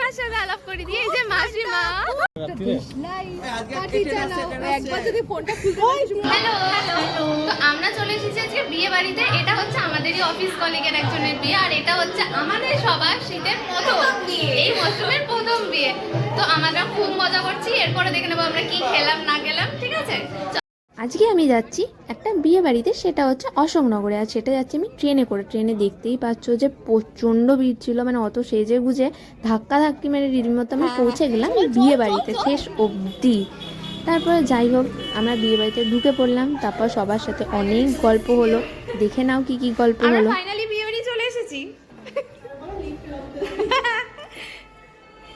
মাসিমার সাথে আলাপ করে দিই। এই যে মাসিমা, তো আমরা চলে এসেছি আজকে বিয়ে বাড়িতে। এটা হচ্ছে আমাদেরই অফিস কলিগের একজনের বিয়ে, আর এটা হচ্ছে আমাদের সবার শীতের প্রথম বিয়ে, এই মৌসুমের প্রথম বিয়ে। তো আমরা খুব মজা করছি, এরপরে দেখে নেবো আমরা কি খেলাম না খেলাম, ঠিক আছে। আজকে আমি যাচ্ছি একটা বিয়ে বাড়িতে, সেটা হচ্ছে অশোকনগরে। আর সেটা যাচ্ছি আমি ট্রেনে করে। ট্রেনে দেখতেই পাচ্ছ যে প্রচণ্ড ভিড় ছিল, মানে অত সেজে গুজে ধাক্কা ধাক্কি মেরে রীতিমতো আমি পৌঁছে গেলাম বিয়ে বাড়িতে শেষ অবধি। তারপরে যাই হোক, আমরা বিয়ে বাড়িতে ঢুকে পড়লাম। তারপর সবার সাথে অনেক গল্প হলো, দেখে নাও কি কি গল্প হলো। ফাইনালি বিয়ে বাড়ি চলে এসেছি,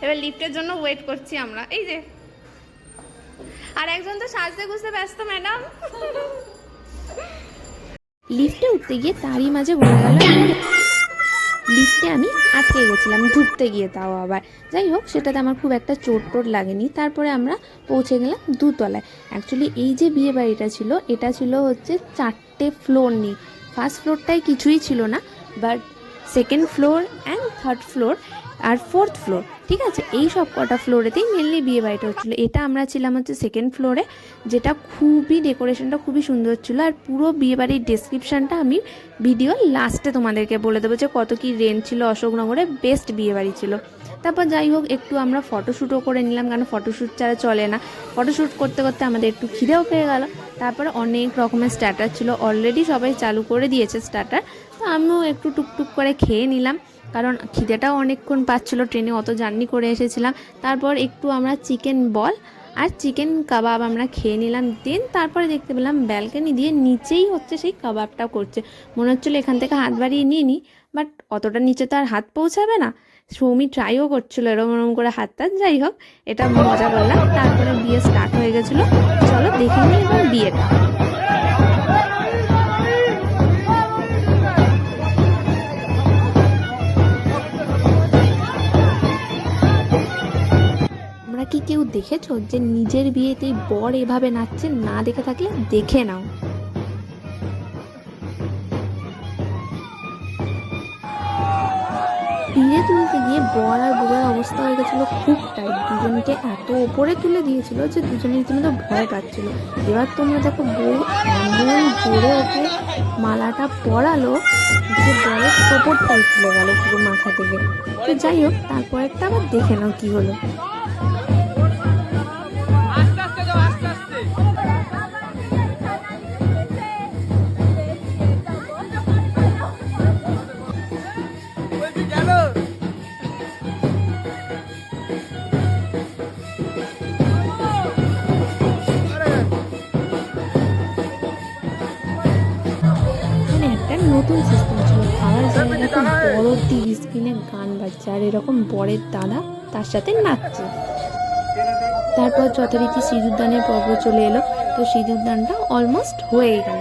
এবার লিফটের জন্য ওয়েট করছি আমরা। এই যে আর একজন তো সাজতে গুজতে ব্যস্ত ম্যাডাম। লিফটে উঠতে গিয়ে তারই মাঝে বলে গেল লিফটে আমি আটকে গেছিলাম ঢুকতে গিয়ে, তাও আবার। যাই হোক, সেটাতে আমার খুব একটা চোট টোট লাগেনি। তারপরে আমরা পৌঁছে গেলাম দুতলায়। অ্যাকচুয়ালি এই যে বিয়ে বাড়িটা ছিল, এটা ছিল হচ্ছে 4টে ফ্লোর নিয়ে। ফার্স্ট ফ্লোরটায় কিছুই ছিল না, but second floor and third floor আর ফোর্থ ফ্লোর, ঠিক আছে, এই সব কটা ফ্লোরেতেই মেনলি বিয়ে বাড়িটা হচ্ছিলো। এটা আমরা ছিলাম হচ্ছে সেকেন্ড ফ্লোরে, যেটা খুবই ডেকোরেশনটা খুবই সুন্দর ছিল। আর পুরো বিয়ে বাড়ির ডেসক্রিপশানটা আমি ভিডিও লাস্টে তোমাদেরকে বলে দেবো যে কত কী রেন্ট ছিল। অশোকনগরে বেস্ট বিয়ে বাড়ি ছিল। তারপর যাই হোক, একটু আমরা ফটোশ্যুটও করে নিলাম, কারণ ফটোশ্যুট ছাড়া চলে না। ফটোশ্যুট করতে করতে আমাদের একটু খিদেও পেয়ে গেল। তারপরে অনেক রকমের স্টার্টার ছিল, অলরেডি সবাই চালু করে দিয়েছে স্টার্টার। তো আমিও একটু টুকটুক করে খেয়ে নিলাম, কারণ খিদেটাও অনেকক্ষণ পাচ্ছিলো, ট্রেনে অত জার্নি করে এসেছিলাম। তারপর একটু আমরা চিকেন বল আর চিকেন কাবাব আমরা খেয়ে নিলাম। দেন তারপরে দেখতে পেলাম ব্যালকনি দিয়ে নিচেই হচ্ছে সেই কাবাবটা করছে। মনে হচ্ছিলো এখান থেকে হাত বাড়িয়ে নিয়ে নিই, বাট অতটা নিচে তো আর হাত পৌঁছাবে না। সৌমি ট্রাইও করছিলো এরকম এরকম করে হাতটা। যাই হোক, এটা মজা করলাম। তারপরে বিয়ে স্টার্ট হয়ে গেছিলো। চলো দেখে নিই এবার বিয়েটা। কি কেউ দেখেছো যে নিজের বিয়েতেই বর এভাবে নাচছে? না দেখে থাকলে দেখে নাও। বিয়ে তুলতে গিয়ে বর আর বউয়ের অবস্থা হয়ে গেছিলো খুব টাইট। দুজনকে এত ওপরে তুলে দিয়েছিল যে দুজনের রীতিমতো ভয় পাচ্ছিল। এবার তোমরা দেখো, বউ এমন জোরে ওকে মালাটা পরালো যে বরের টোপরটাই তুলে গেল পুরো মাথা থেকে। তো যাই হোক, তারপর একটা আবার দেখে নাও কি হলো। নতুন সিস্টেম ছিল, খাওয়ার জায়গায় এখন বড় টিভি স্ক্রিনে গান বাজছে, আর এরকম বরের দাদা তার সাথে নাচছে। তারপর যথারীতি সিঁদুরদানের পর্ব চলে এলো। তো সিঁদুরদানটা অলমোস্ট হয়ে গেল।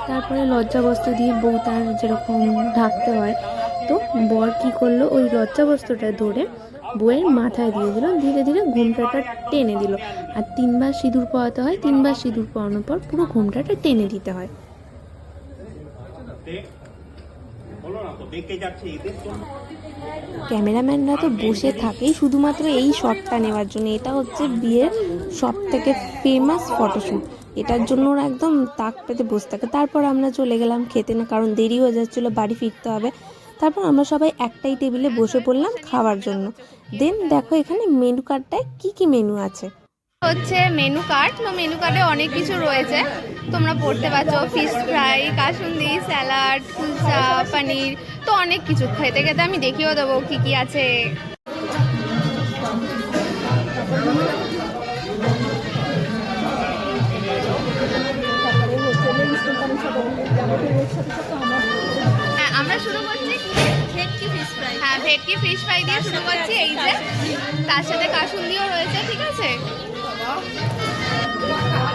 তারপরে লজ্জাবস্ত্র দিয়ে বউ তার যেরকম ঢাকতে হয়, তো বর কী করলো, ওই লজ্জাবস্ত্রটা ধরে বউয়ের মাথায় দিয়ে দিল। ধীরে ধীরে ঘোমটাটা টেনে দিল। আর 3বার সিঁদুর পরাতে হয়। 3বার সিঁদুর পরানোর পর পুরো ঘোমটাটা টেনে দিতে হয়। ক্যামেরাম্যানরা তো বসে থাকেই শুধুমাত্র এই শটটা নেওয়ার জন্য। এটা হচ্ছে বিয়ের সব থেকে ফেমাস ফটোশ্যুট, এটার জন্য ওরা একদম তাক পেতে বসে থাকে। তারপর আমরা চলে গেলাম খেতে, না কারণ দেরি হয়ে যাচ্ছিলো, বাড়ি ফিরতে হবে। তারপর আমরা সবাই একটাই টেবিলে বসে পড়লাম খাওয়ার জন্য। দেন দেখো এখানে মেনু কার্ডটায় কি কি মেনু আছে। হচ্ছে মেনু কার্ড, তো মেনু কার্ডে অনেক কিছু রয়েছে, তোমরা পড়তে পারছো। Fish fry, kasundi, salad, kulcha, paneer, তো অনেক কিছু। খেতে খেতে আমি দেখিয়েও দেবো কি কি আছে। হ্যাঁ, আমরা শুরু করছি ভেটকি ফিশ ফ্রাই। হ্যাঁ, ভেটকি ফিশ ফ্রাই দিয়ে শুরু করছি। এই যে তার সাথে কাসুন্দিও রয়েছে, ঠিক আছে।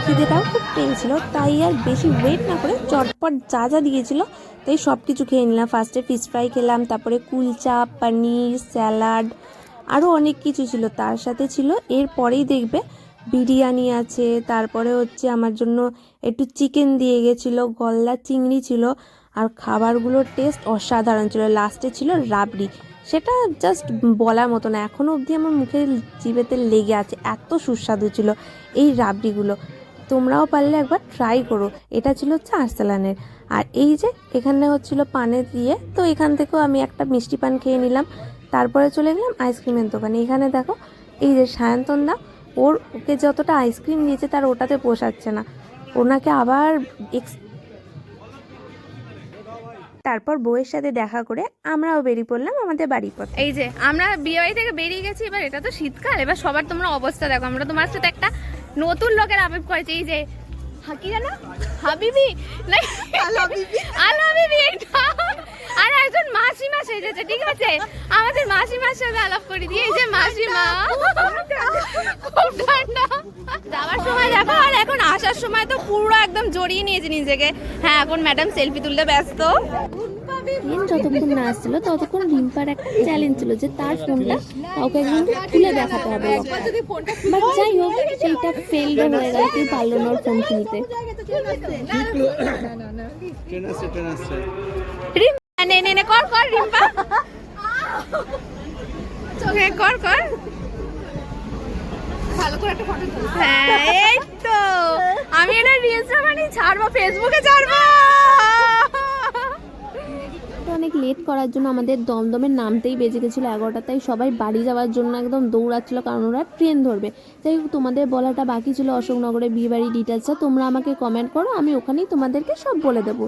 খিদেটাও খুব পেয়েছিল, তাই আর বেশি ওয়েট না করে চটপট যা যা দিয়েছিল তাই সব কিছু খেয়ে নিলাম। ফার্স্টে ফিশ ফ্রাই খেলাম, তারপরে কুলচা, পনির, স্যালাড, আরও অনেক কিছু ছিল। তার সাথে ছিল এরপরেই দেখবে বিরিয়ানি আছে। তারপরে হচ্ছে আমার জন্য একটু চিকেন দিয়ে গেছিলো, গলদা চিংড়ি ছিল। আর খাবারগুলোর টেস্ট অসাধারণ ছিল। লাস্টে ছিল রাবড়ি, সেটা জাস্ট বলার মতো না, এখনও অবধি আমার মুখে জিভেতে লেগে আছে, এত সুস্বাদু ছিল এই রাবড়িগুলো। তোমরাও পারলে একবার ট্রাই করো। এটা ছিল হচ্ছে আরসালানের। আর এই যে এখানে হচ্ছিল পানে দিয়ে, তো এখান থেকেও আমি একটা মিষ্টি পান খেয়ে নিলাম। তারপরে চলে গেলাম আইসক্রিমের দোকানে। এখানে দেখো এই যে সায়ন্তন দা, ওকে যতটা আইসক্রিম নিয়েছে তার ওটাতে পোষাচ্ছে না, ওনাকে আবার তারপর বউয়ের সাথে দেখা করে আমরাও বেরিয়ে পড়লাম আমাদের বাড়ির পথে। এই যে আমরা বিয়ে বাড়ি থেকে বেরিয়ে গেছি, এবার এটা তো শীতকাল, এবার সবার তোমরা অবস্থা দেখো। আমরা তোমার সাথে একটা নতুন লোকের আবেগ করেছি, এই যে কি জানো হাবিবি আল হাবিবি এটা, আর একজন মাসিমা সেজেছে, ঠিক আছে, আমাদের মাসিমার সাথে আলাপ করে দিয়ে, এই যে মাসিমা খুব ঠান্ডা যাওয়ার সময় দেখো, আর এখন আসার সময় তো পুরো একদম জড়িয়ে নিয়েছে নিজেকে। হ্যাঁ, এখন ম্যাডাম সেলফি তুলতে ব্যস্ত। ট্রেন যতক্ষণ না আসছিল ততক্ষণ রিম্পার একটা চ্যালেঞ্জ ছিল যে তার ফোনটা কাউকে একদম খুলে দেখাতে হবে। বাট যাই হোক, সেইটা ফেলও হয়ে গেল, কেউ পারলো না ওর ফোন কিনতে। রিম্পা নে নে নে কর কর রিম্পা, হ্যাঁ কর কর, ভালো করে একটা ফটো তুল। হ্যাঁ এই তো, আমি এটা রিলসটা বানিয়ে ছাড়বো, ফেসবুকে ছাড়বো। অনেক লেট করার জন্য আমাদের দমদমের নামতেই বেজে গেছিলো 11টা, তাই সবাই বাড়ি যাওয়ার জন্য একদম দৌড়াচ্ছিল, কারণ ওরা ট্রেন ধরবে। তাই তোমাদের বলাটা বাকি ছিল অশোকনগরের বিয়ে বাড়ি ডিটেলসটা, তোমরা আমাকে কমেন্ট করো, আমি ওখানেই তোমাদেরকে সব বলে দেবো।